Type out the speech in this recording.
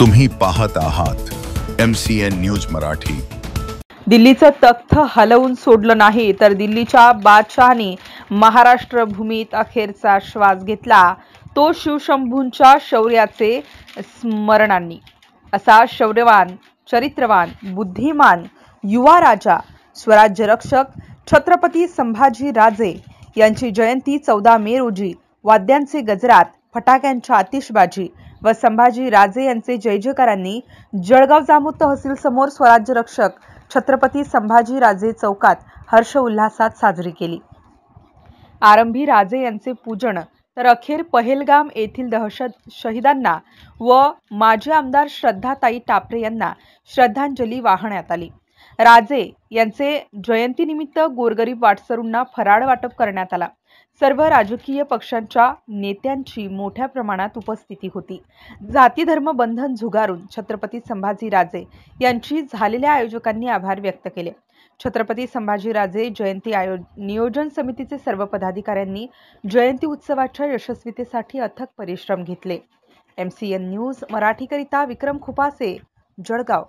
तुम्ही पाहत आहात MCN न्यूज मराठी। दिल्लीचं तख्त हलवून सोडलं नाही तर दिल्लीच्या बादशहानी महाराष्ट्र भूमीत अखेरचा श्वास घेतला, तो शिवशंभूंच्या शौर्याचे स्मरणांनी। असा शौर्यवान, चरित्रवान, बुद्धिमान युवा राजा, स्वराज्य रक्षक छत्रपती संभाजी राजे यांची जयंती 14 मे रोजी वाद्यांचे गजरात, फटाक्यांच्या आतिषबाजी व संभाजी राजे यांचे जयजयकारांनी जळगाव जामोद तहसील समोर स्वराज्य रक्षक छत्रपती संभाजी राजे चौकात हर्ष उल्हासात साजरी केली। आरंभी राजे यांचे पूजन तर अखेर पहेलगाम येथील दहशत शहीदांना व माजी आमदार श्रद्धाताई टापरे यांना श्रद्धांजली वाहण्यात आली। राजे यांचे जयंतीनिमित्त गोरगरीब वाटसरूंना फराळ वाटप करण्यात आला। सर्व राजकीय पक्षांच्या नेत्यांची मोठ्या प्रमाणात उपस्थिती होती। जाती धर्म बंधन झुगारून छत्रपती संभाजी राजे यांची झालेल्या आयोजकांनी आभार व्यक्त केले। छत्रपती संभाजी राजे जयंती नियोजन समितीचे सर्व पदाधिकाऱ्यांनी जयंती उत्सवाच्या यशस्वीतेसाठी अथक परिश्रम घेतले। MCN न्यूज मराठीकरिता विक्रम खुपासे, जळगाव।